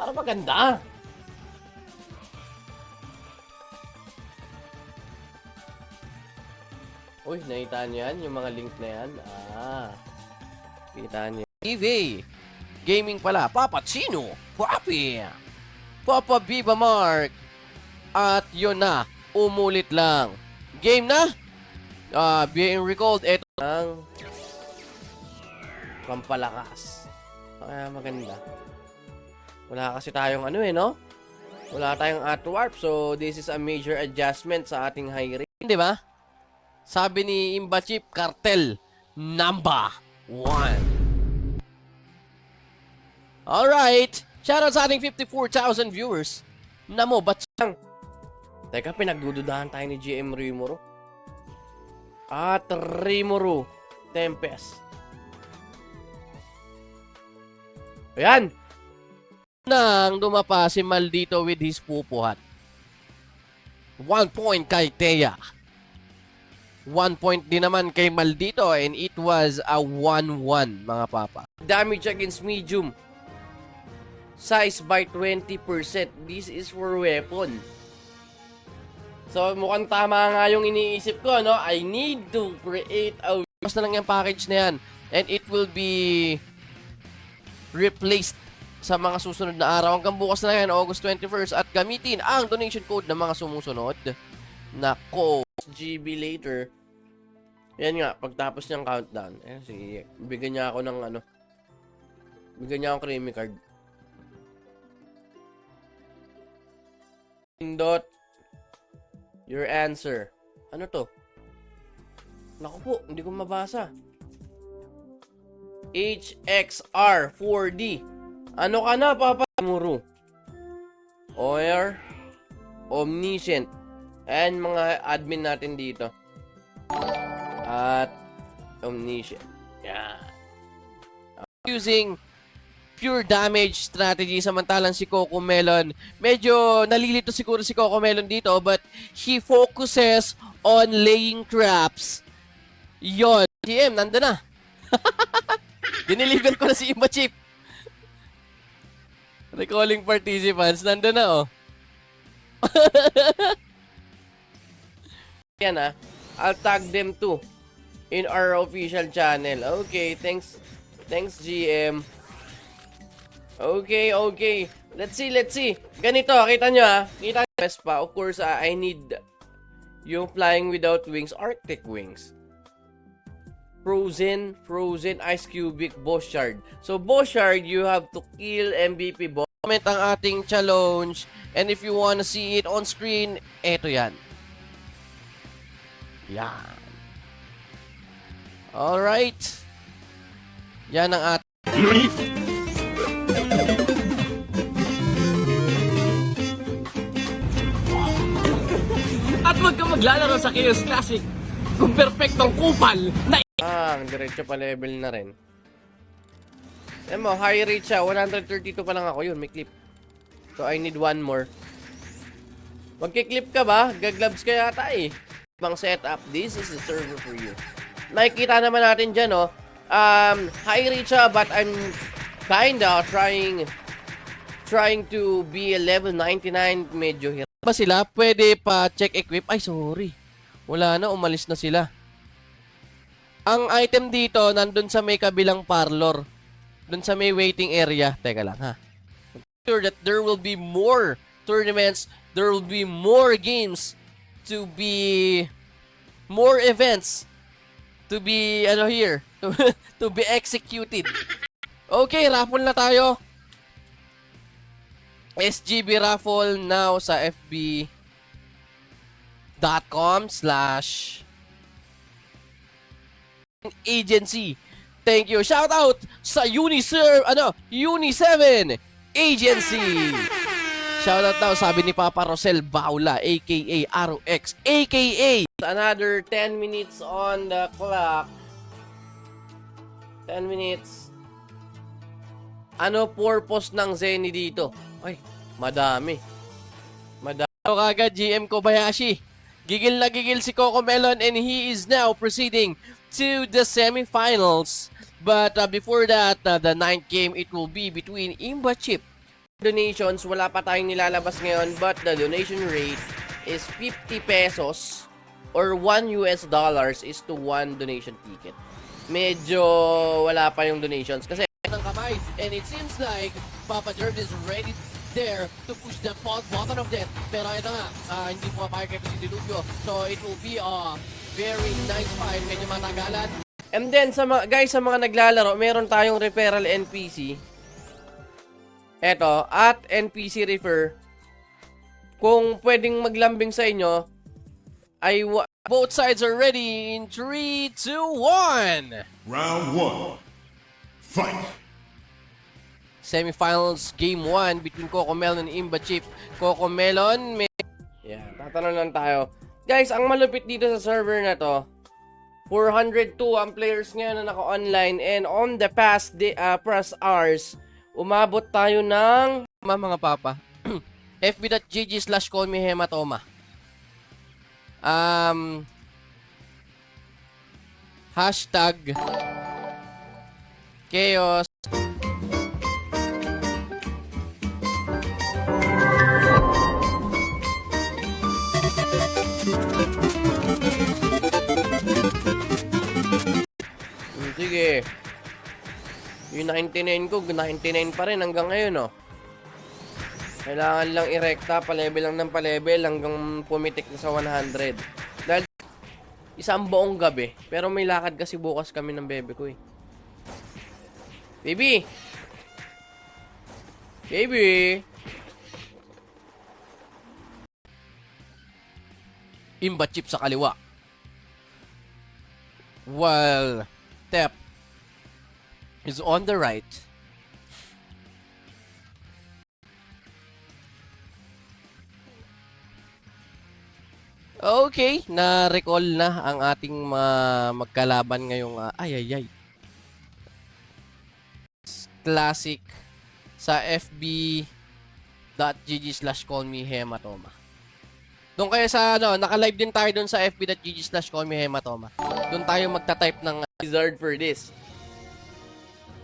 Para maganda. Uy, nakita niyo yan? Yung mga link na yan? Kita niyo. TV. Gaming pala. Papa Chino. Papi. Papa Viva Mark. At yun na. Umulit lang. Game na. Being recalled. Ito Ang pampalakas. Kaya maganda. Wala kasi tayong no? Wala tayong warp. So, this is a major adjustment sa ating high rate. di ba? Sabi ni Imba Chip, cartel number 1. Alright. Shoutout sa ating 54,000 viewers. Namo, ba't Teka, pinagdududahan tayo ni GM Rimuru. At Rimuru Tempest. Ayan! nang dumapa si Maldito with his pupuhat? 1 point kay Thea. 1 point din naman kay Maldito and it was a 1-1 mga papa. Damage against medium. Size by 20%. This is for weapon. So, mukhang tama nga yung iniisip ko, no? I need to create a... Basta lang yung package na yan. And it will be replaced sa mga susunod na araw. Hanggang bukas na yan, August 21st. At gamitin ang donation code ng mga sumusunod. Nako. GB later. Yan nga, pagtapos niyang countdown. Sige, bigyan niya ako ng bigyan niya akong creamy card. Pindot your answer. Ano to? Naku po, hindi ko mabasa. HXR 4D. Ano ka na, Papa? Muru. Or Omniscient. Ayan mga admin natin dito. At Omniscient. Yan. Using pure damage strategy samantalang si Coco Melon, medyo nalilito siguro si Coco Melon dito but he focuses on laying traps. Yon. GM, nandun na. Dineliver ko na si Imba Chip. Recalling participants, nandun na oh. Yan I'll tag them too in our official channel. Okay, thanks GM. Okay. Let's see. Ganito, kita nyo Kita nyo pa. Of course, I need yung flying without wings, Arctic wings. Frozen, Ice Cubic, Boschard. So, Boschard, you have to kill MVP boss. Comment ang ating challenge and if you wanna see it on screen, eto yan. Yan. Alright. Yan ang ating... At wag ka maglalaro sa Chaos Classic kung perfectong kupal na Diretso pa level na rin. Alam mo, high rate siya. 132 pa lang ako. Yun, may clip. So, I need one more. Magkiklip ka ba? Gaglabs ka yata Ibang setup. This is the server for you. Nakikita naman natin dyan, high rate siya, but I'm kinda trying to be a level 99. Medyo hirap. Ba sila? Pwede pa check equip? Ay, sorry. Wala na, umalis na sila. Ang item dito, nandun sa may kabilang parlor. Dun sa may waiting area. Teka lang, Sure that there will be more tournaments, there will be more games to be, more events to be, here, to be executed. Okay, raffle na tayo. SGB raffle now sa fb.com/agency. Thank you. Shout out sa Uni7 Agency. Shout out daw sabi ni Papa Rosel Baula aka ROX aka Another 10 minutes on the clock. 10 minutes. Ano purpose ng Zenny dito? Ay, madami. So kagad GM Kobayashi. Gigil na gigil si Coco Melon and he is now proceeding to the semifinals. But before that, the 9th game, it will be between Imba Chip donations, wala pa tayong nilalabas ngayon, but the donation rate is 50 pesos or $1 is to 1 donation ticket. Medyo wala pa yung donations kasi ng kamay, and it seems like Papa Jerv is ready there to push the button of death. Pero ito nga, hindi pumapayag kay si Diluvio. So it will be a very nice fight. Medyo matagalan. And then, sa mga naglalaro, meron tayong referral NPC. Eto, at NPC refer. Kung pwedeng maglambing sa inyo, ay Both sides are ready in 3, 2, 1. Round 1. Fight. Semifinals Game 1 between Coco Melon and Imba Chip. Coco Melon, yeah, tatanong lang tayo. Guys, ang malupit dito sa server na to, 402 ang players ngayon na naka-online, and on the past hours, umabot tayo ng mga papa. fb.gg/callmehematoma. Hashtag Chaos. Sige. Yung 99 ko, 99 pa rin hanggang ngayon, oh. Kailangan lang i-recta, pa-level lang ng pa-level hanggang pumitik na sa 100. Dahil isang buong gabi. Pero may lakad kasi bukas kami ng bebe ko, eh. Baby! Baby! Imba Chip sa kaliwa. While Tep is on the right. Okay, na-recall na ang ating magkalaban ngayong Classic sa fb.gg/callmehematoma. Doon kayo sa naka-live din tayo doon sa fb.gg/callmehematoma. Doon tayo magta-type ng Wizard for this.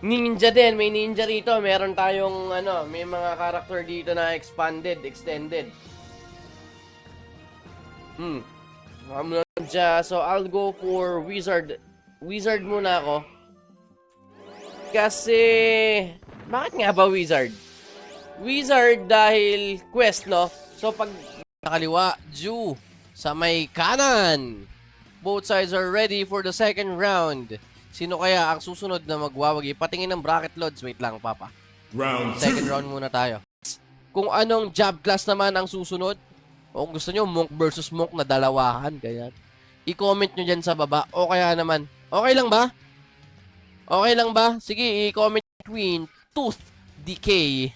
Ninja din, may ninja rito. Meron tayong may mga character dito na extended. Ninja, so I'll go for wizard. Wizard muna ako. Kasi bakit nga ba wizard? Wizard dahil quest, no? So pag kaliwa, Ju sa may kanan. Both sides are ready for the second round. Sino kaya ang susunod na magwawagi? Patingin ng bracket loads. Wait lang, Papa. Round 2. Second round muna tayo. Kung anong job class naman ang susunod, o kung gusto nyo, Monk versus Monk na dalawahan, kaya i-comment nyo dyan sa baba. O kaya naman, okay lang ba? Okay lang ba? Sige, i-comment between Tooth Decay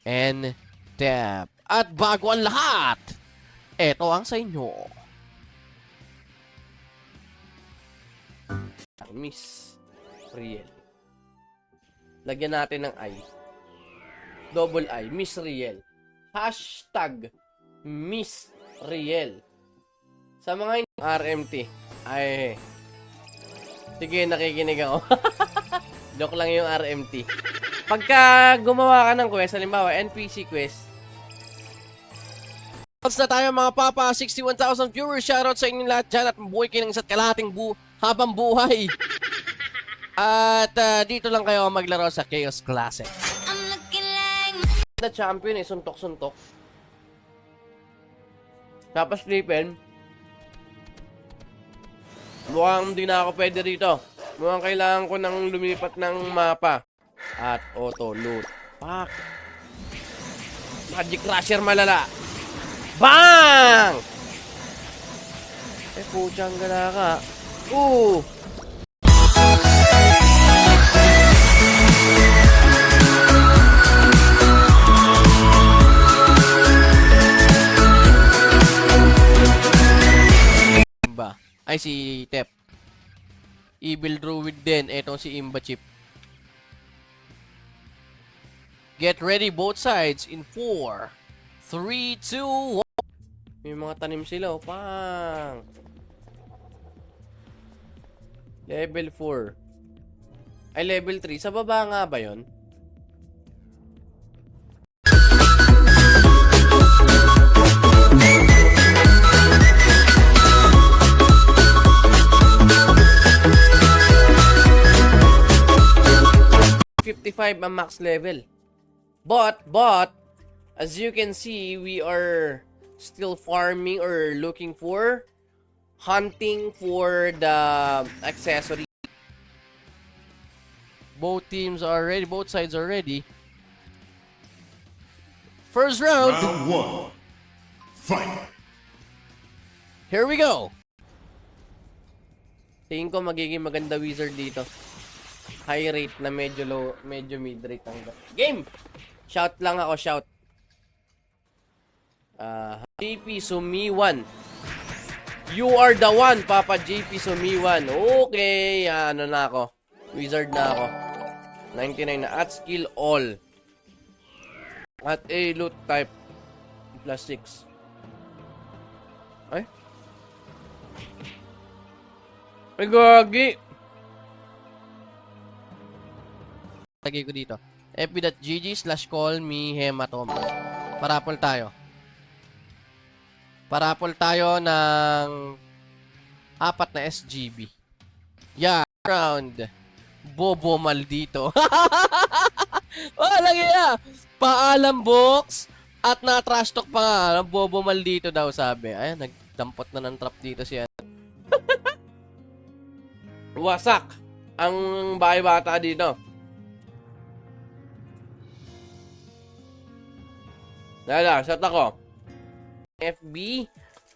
and Tap. At bago ang lahat, eto ang sa inyo. Miss Riel. Lagyan natin ng I. Double I. Miss Riel. Hashtag Miss Riel. Sa mga RMT. Ay. Sige, nakikinig ako. Joke lang yung RMT. Pagka gumawa ka ng quest, halimbawa NPC quest, na tayo mga papa, 61,000 viewers. Shoutout sa inyong lahat dyan at mabuhay kayo ng isa't kalahating habang buhay. At dito lang kayo maglaro sa Chaos Classic. The champion suntok-suntok. Tapos Lipen. Mukhang hindi na ako pwede rito. Mukhang kailangan ko nang lumipat ng mapa. At auto loot. Pak! Magic Crusher malala. Bang! Puchang gala ka. Imba. Ay, si Tep. Evil Druid din. Etong si Imba Chip. Get ready both sides in 4, 3, 2, 1. May mga tanim sila, pang. Level 4. Ay, level 3. Sa baba nga ba yon? ang max level. But, as you can see, we are still farming or looking for, hunting for the accessory. Both teams are ready. Both sides are ready. First round. Round 1. Fight. Here we go. Tingin ko magiging maganda wizard dito. High rate na medyo low, medyo mid rate ang game. Shout lang ako, shout. JP Sumiwan. You are the one, Papa JP Sumiwan. Okay, ano na ako. Wizard na ako. 99 na at skill all. At a loot type plus 6. Ay? Ay, gagi. Lagay ko dito. fb.gg/call me hematom. Parapol tayo. Parapol tayo ng 4 na SGB. Yeah, round. Bobo maldito. Walang iya. Paalam box at na-trash talk pa nga. Bobo maldito daw sabi. Ayan, nagdampot na ng trap dito siya. Wasak ang bahay bata dito. Dala, shot ako. FB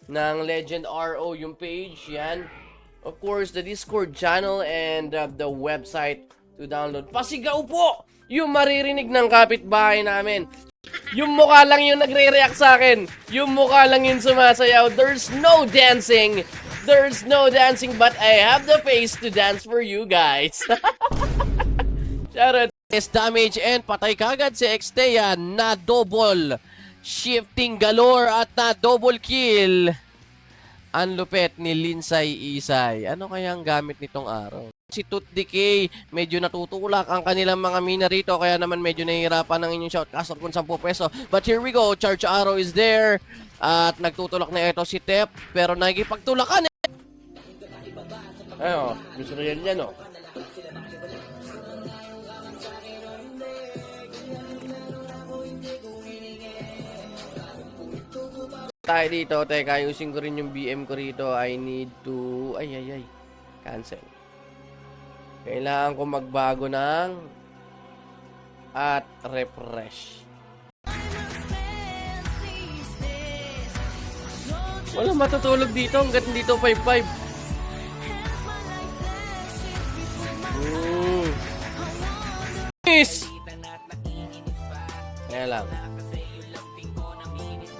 ng Legend RO yung page, yan. Of course, the Discord channel and the website to download. Pasigaw po! Yung maririnig ng kapitbahay namin. Yung mukha lang yung nagre-react sa akin. Yung mukha lang yung sumasayaw. There's no dancing. There's no dancing, but I have the face to dance for you guys. Shoutout. Damage and patay kagad si Extea na double shifting galore at na double kill. Ang lupet ni Linsay Isay. Ano kaya ang gamit nitong araw? Si Tooth Decay, medyo natutulak ang kanilang mga mina rito, kaya naman medyo nahihirapan ng inyong shoutcaster kung 10 peso. But here we go, Charge Arrow is there. At nagtutulak na ito si Tep, pero nagipagtulakan. Ayun, gusto rin yan, no? Tayo dito, teka, ayusin ko rin yung BM ko rito. I need to... Ay. Cancel. Kailangan ko magbago ng... At refresh. Walang matutulog dito hanggat hindi to 5-5. Kaya lang.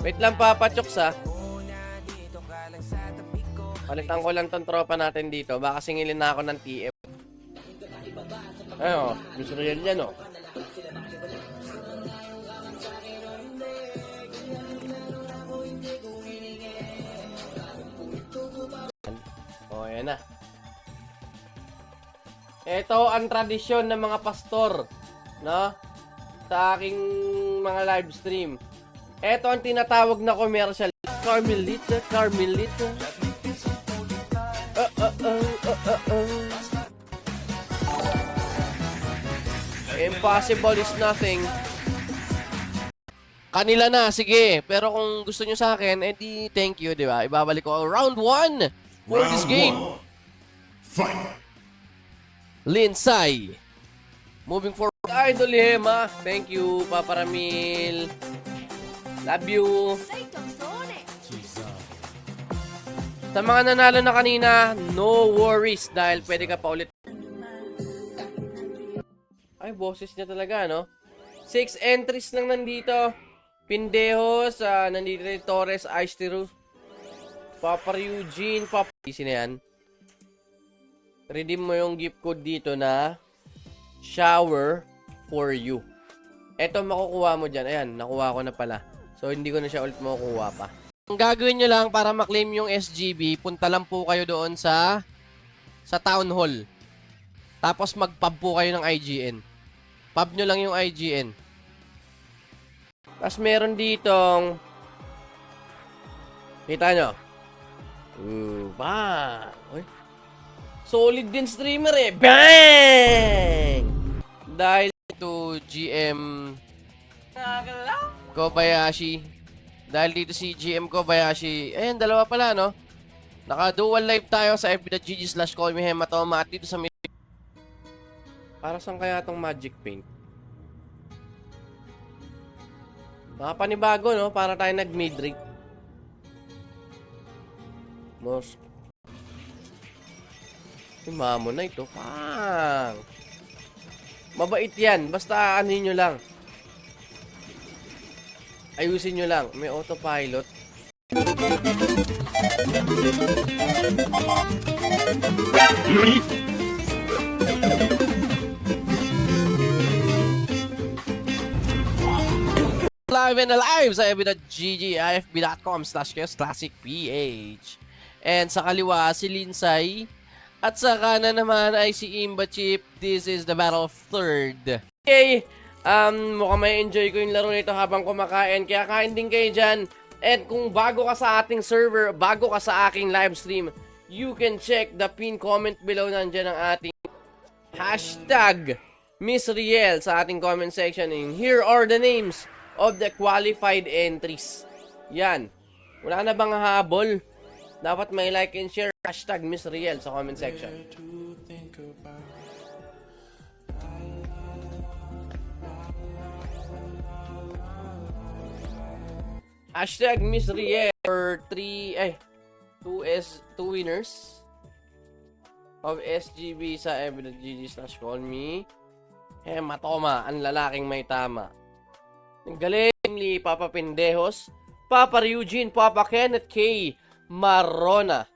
Wait lang, Papa Choks, ha. Palitan ko lang tong tropa natin dito. Baka singilin na ako ng TF. Ayun, gusto rin yan, no? O, yan na. Ito ang tradisyon ng mga pastor, no? Sa aking mga live stream. Ito ang tinatawag na commercial. Carmelita. Impossible is nothing. Kanila na, sige. Pero kung gusto nyo sa akin, edi thank you, di ba? Ibabalik ko round 1 for this game. Round 1. Fight. Linsay. Moving forward. Idol Hema. Thank you, Papa Ramil. Love you. Sa mga nanalo na kanina, no worries dahil pwede ka pa ulit. Ay, boses niya talaga, no? 6 entries lang nandito. Pindejos, nandito rin Torres, Aistiru, Papa Eugene, Papa... Easy na yan. Redeem mo yung gift code dito na shower for you. Eto makukuha mo dyan. Ayan, nakuha ko na pala. So, hindi ko na siya ulit makukuha pa. Ang gagawin nyo lang para maklaim yung SGB, punta lang po kayo doon sa Town Hall. Tapos mag-pub po kayo ng IGN. Pub nyo lang yung IGN. Tapos meron ditong... Kita nyo? Bang! Uy. Solid din streamer eh. Bang! Dahil To GM Kobayashi. Dahil dito si GM Kobayashi, ayun, dalawa pala, no? Naka-dual live tayo sa fb.gg/callmehematoma at dito sa Para saan kaya tong magic paint? Baka panibago, no? Para tayo nag-midrange. Nos. Mamo na ito. Pang! Mabait yan. Basta anin nyo lang. Ayusin nyo lang. May autopilot. Live and alive sa fb.gg, ifb.com/chaosclassicph. And sa kaliwa, si Linsay. At sa kanan naman ay si Imba Chip. This is the battle of third. Okay. Mukhang may enjoy ko yung laro nito habang kumakain. Kaya kain din kayo dyan. And kung bago ka sa ating server, bago ka sa aking live stream, you can check the pin comment below. Nandyan ang ating hashtag Miss Riel sa ating comment section. And here are the names of the qualified entries. Yan. Wala na bang habol? Dapat may like and share hashtag Miss Riel sa comment section. Hashtag Miss Riel for 2 winners of SGB sa fb.gg/callme. Hematoma, ang lalaking may tama. Ang galing ni Papa Pendejos, Papa Eugene, Papa Kenneth K. Marona,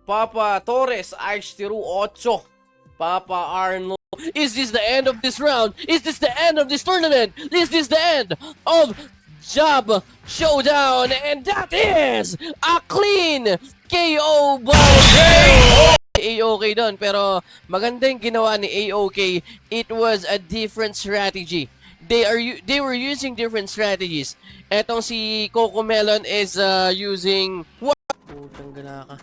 Papa Torres, Archtiru 8, Papa Arnold. Is this the end of this round? Is this the end of this tournament? Is this the end of Job Showdown? And that is a clean KO by AOK doon. Pero maganda yung ginawa ni AOK. It was a different strategy. They were using different strategies. Etong si Coco Melon is using Putang gala ka.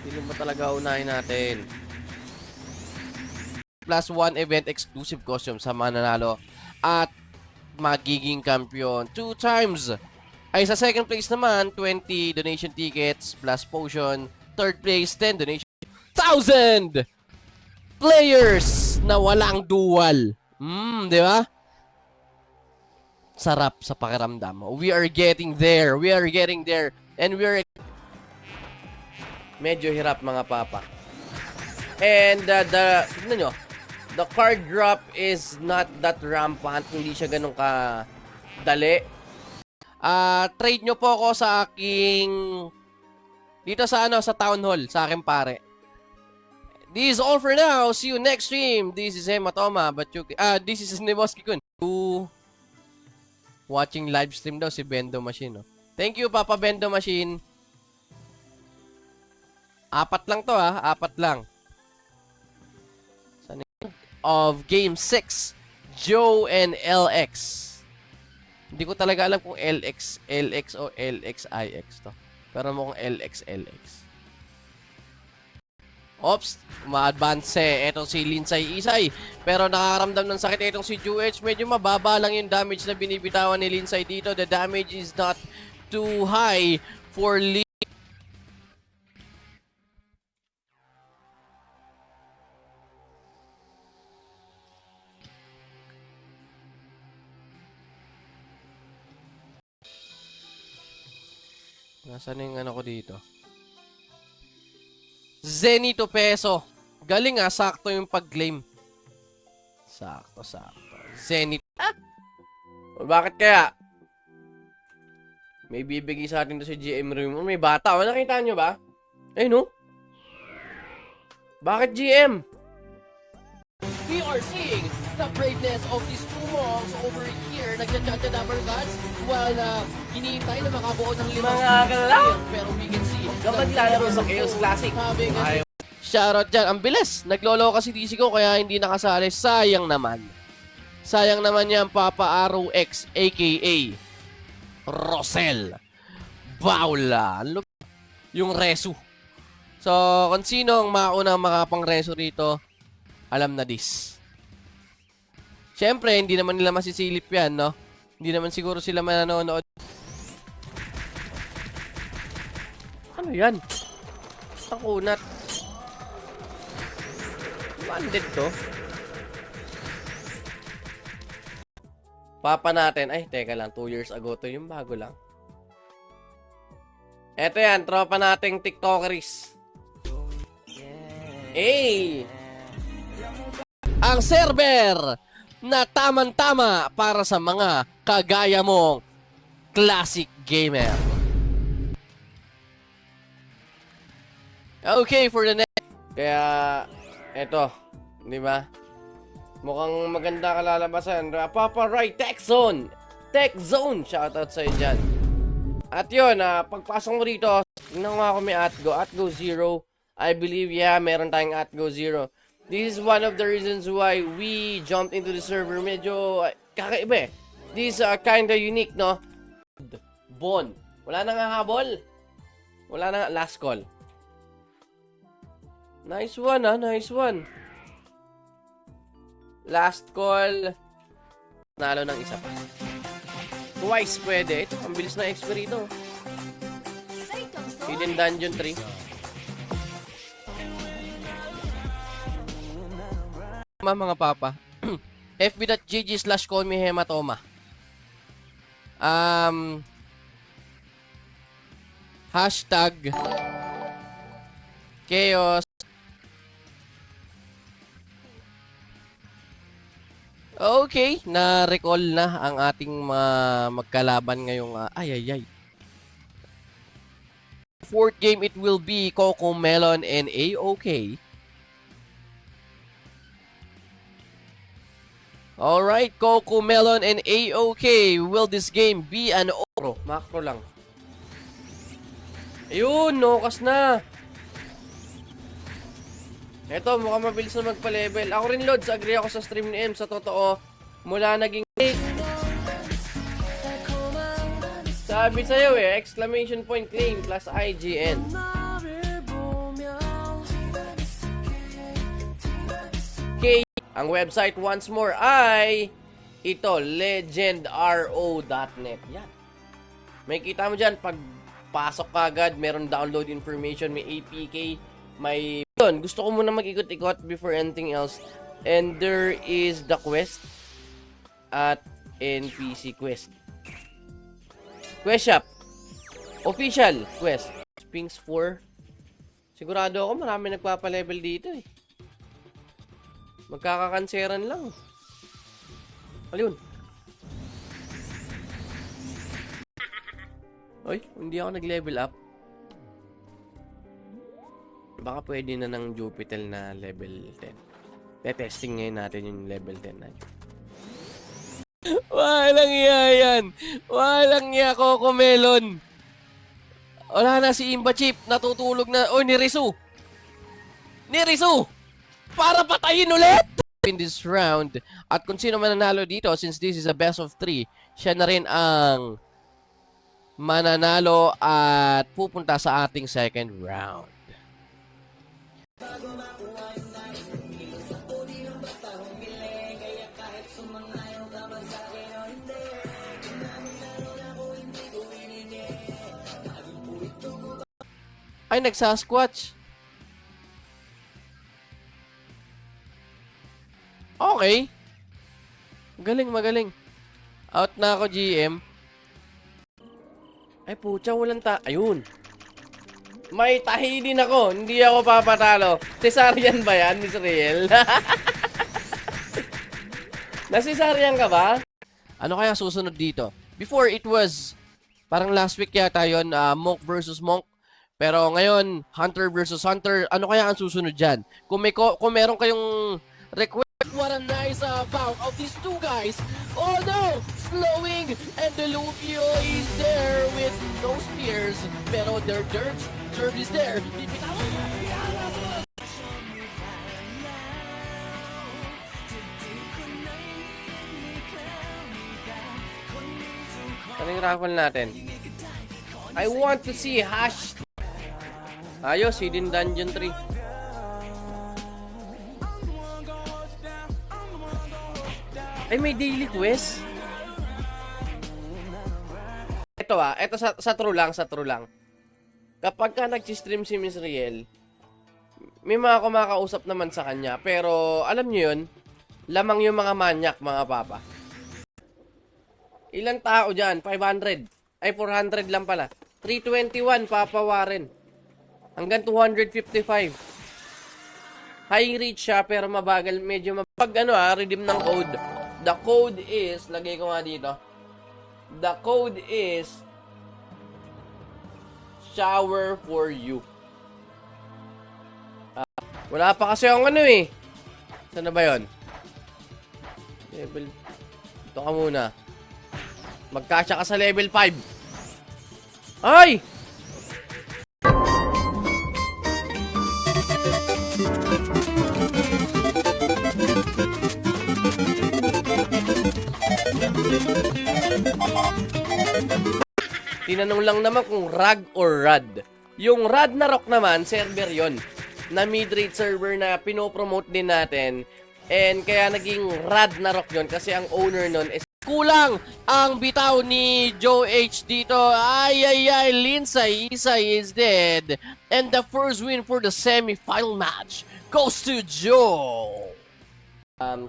Sino ba talaga unahin natin? +1 event exclusive costume sa mananalo at magiging kampiyon 2 times. Ay sa second place naman, 20 donation tickets plus potion. Third place, 10 donation. 1,000 players na walang dual. Di ba? Sarap sa pakiramdam. We are getting there. We are getting there. And we are... Medyo hirap mga papa. And tignan nyo, the card drop is not that rampant. Hindi siya ganun ka dali. Trade nyo po ako sa aking... Dito sa sa Town Hall, sa aking pare. This is all for now. See you next stream. This is Hematoma, but this is Neboski-kun. Watching live stream daw si Bendo Machine, no? Thank you, Papa Bendo Machine. 4 lang to, 4 lang. Of Game 6, Joe and LX. Hindi ko talaga alam kung LX o LXIX to. Pero mukhang LX. Ops, ma-advance etong si Linsay Isay. Pero nakakaramdam ng sakit etong si Juh. Medyo mababa lang yung damage na binibitawan ni Linsay dito. The damage is not too high for Linsay. Nasaan yung ko dito? Zenito Peso. Galing sakto yung pag-claim. Sakto. Zenito. Bakit kaya? May bibigay sa atin to si GM Room. May bata. Nakita nyo ba? No? Bakit GM? We are seeing the braveness of these two monks over here. Nagchat-chat na number guns while hinihintay na makabuo ng 5 Mga kalaw! Pero we can see Kapag lalaro sa Chaos Classic. Shoutout dyan. Ang bilis. Naglolo kasi DC ko kaya hindi nakasali. Sayang naman. Sayang naman yan, Papa Arrow X, a.k.a. Rosel Baula. yung resu. So, kung sino ang maunang makapang resu rito, alam na this. Siyempre, hindi naman nila masisilip yan, no? Hindi naman siguro sila manonood. Ano yan? Ang kunat. Bandit to. Papa natin. Ay, teka lang. 2 years ago to. Yung bago lang. Eto yan. Tropa nating TikTokeries. Hey! Ang server na tamang-tama para sa mga kagaya mong classic gamer. Okay, for the next. Kaya, eto. Di ba? Mukhang maganda kalalabasan. Papa Rai Tech Zone. Tech Zone. Shoutout sa'yo dyan. At yun, pagpasok mo rito, tingnan ko may Atgo. Atgo 0. I believe, yeah, meron tayong Atgo 0. This is one of the reasons why we jumped into the server. Medyo kakaiba eh. This is kinda unique, no? Bon. Wala nang habol. Wala nang last call. Nice one, nice one. Last call. Nalo ng isa pa. Twice pwede. Ito, ang bilis na XP rito. Hidden Dungeon 3. Mga papa. fb.gg/callmehematoma. Hashtag chaos. Okay, na-recall na ang ating magkalaban ngayong fourth game, it will be Coco Melon and AOK. Alright, Coco Melon and AOK. Will this game be an Macro lang. Ayun, nokas na. Eto, mukhang mabilis na magpa-level. Ako rin, Lods, agree ako sa stream ni M. Sa totoo, mula naging sabi sa'yo exclamation point claim plus IGN. K. Ang website once more ay ito, legendro.net. Yan. May kita mo dyan, pag pasok ka agad, meron download information, may APK, may... Yun, gusto ko muna mag-ikot-ikot before anything else. And there is the quest at NPC quest. Quest shop. Official quest. Sphinx 4. Sigurado ako marami nagpapalevel dito eh. Magkakakanseran lang. Ayun. Oy, hindi ako nag-level up. Baka pwede na ng Jupiter na level 10. Testing ngayon natin yung level 10 na. Walang iya yan. Walang iya, Coco Melon. Wala na si Imba Chip. Natutulog na. Oh, ni Risu. Ni Risu. Para patayin ulit. In this round. At kung sino mananalo dito, since this is a best of 3, siya na rin ang mananalo at pupunta sa ating second round. Ay, nagsasquatch. Okay. Magaling, magaling. Out na ako, GM. Ay, pucha, walang ayun. May tahi din ako. Hindi ako papatalo. Cesarian ba yan, Miss Riel? Nasisarian ka ba? Ano kaya susunod dito? Before, it was parang last week yata yun, Monk versus Monk. Pero ngayon, Hunter versus Hunter. Ano kaya ang susunod dyan? Kung meron kayong request, what a nice bout of these two guys. Oh no! Slowing! And the Lupio is there with no spears. Pero their dirt is there. Anong raffle natin? I want to see Ayos, Hidden Dungeon 3. Ay, may daily quest. Ito sa true lang. Kapag ka nag-stream si Miss Riel, may mga kumakausap naman sa kanya. Pero, alam nyo yun, lamang yung mga manyak, mga papa. Ilang tao dyan? 500. Ay, 400 lang pala. 321, Papa Warren. Hanggang 255. High reach siya, pero mabagal. Medyo pag redeem ng code. The code is, lagay ko nga dito. The code is shower for you. Wala pa kasi ang Saan na ba yun? Level. Ito ka muna. Magkasya ka sa level 5. Ay! Tinanong lang naman kung rag or rad. Yung rad na rock naman, server yon na mid-rate server na pinopromote din natin. And kaya naging rad na rock yon kasi ang owner nun is Kulang ang bitaw ni Joe H dito. Ay, Lindsay Isay is dead. And the first win for the semi-final match goes to Joe.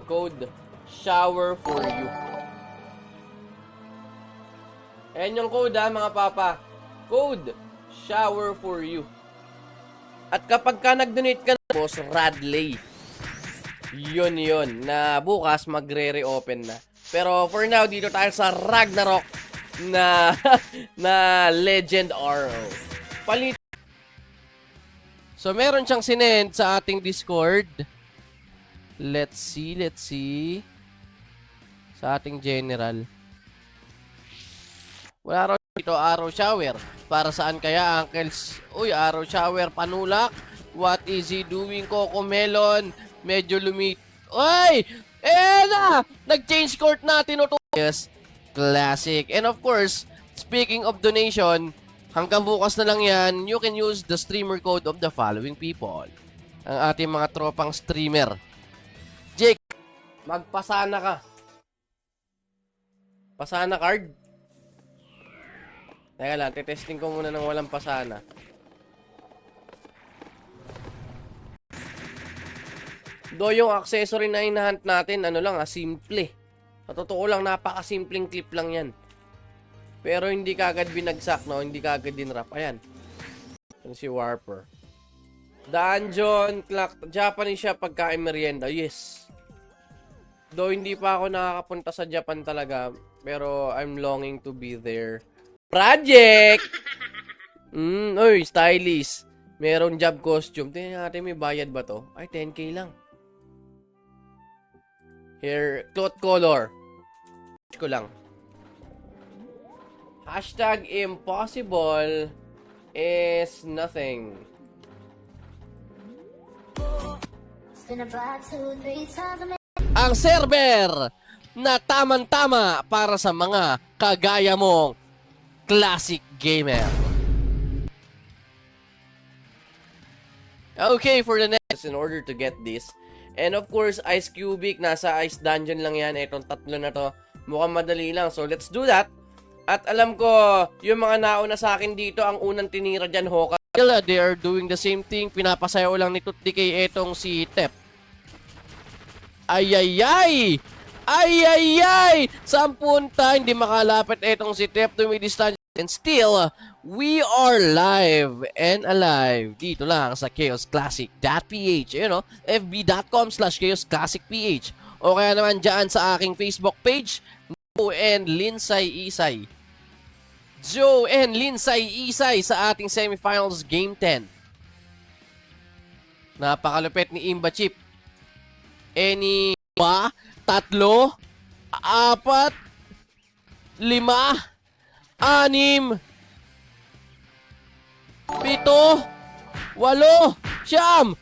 Code shower for you. Ayan yung code mga papa. Code shower for you. At kapag ka nag-donate ka na, boss Radley. Yun. Na bukas magre-reopen na. Pero for now, dito tayo sa Ragnarok na Legend RO. Palit. So, meron siyang sinend sa ating Discord. Let's see. Sa ating general. Wala raw dito arrow shower. Para saan kaya, uncles? Uy, arrow shower, panulak. What is he doing, Coco Melon? Medyo Uy! Nag-change court na, yes, classic. And of course, speaking of donation, hanggang bukas na lang yan, you can use the streamer code of the following people. Ang ating mga tropang streamer. Jake, Magpasana ka. Pasana card? Teka lang, testing ko muna ng walang pasana. Do yung accessory na inahunt natin, simple. Sa totoo lang, napakasimpleng clip lang yan. Pero hindi kagad binagsak, no? Hindi kagad dinrap. Ayan. Yan si Warper. Dungeon clock. Japanese siya pagkain merienda. Yes. Do hindi pa ako nakakapunta sa Japan talaga. Pero I'm longing to be there. Project! Oy, stylist. Meron job costume. Tingnan natin, may bayad ba to? Ay, 10k lang. Here, cloth color. Ko lang. Hashtag impossible is nothing. ang server na tamang-tama para sa mga kagaya mong classic gamer. Okay, for the next, in order to get this, and of course, Ice Cubic, nasa Ice Dungeon lang yan. Itong tatlo na to, mukhang madali lang. So, let's do that. At alam ko, yung mga nauna sa akin dito, ang unang tinira dyan, Hoka. They are doing the same thing. Pinapasayaw lang ni Tutti kay etong si Tep. Ayayay! Ayayay! Saan punta? Hindi makalapit etong si Tep to mid-distance. And still, we are live and alive dito lang sa chaosclassic.ph, fb.com/chaosclassicph, o kaya naman dyan sa aking Facebook page, Joe and Lindsay Isay. Joe and Lindsay Isay sa ating semifinals game 10. Napakalupit ni Imba Chip. Any ba? 3, 4, 5, 6, 7, 8, 9, 10,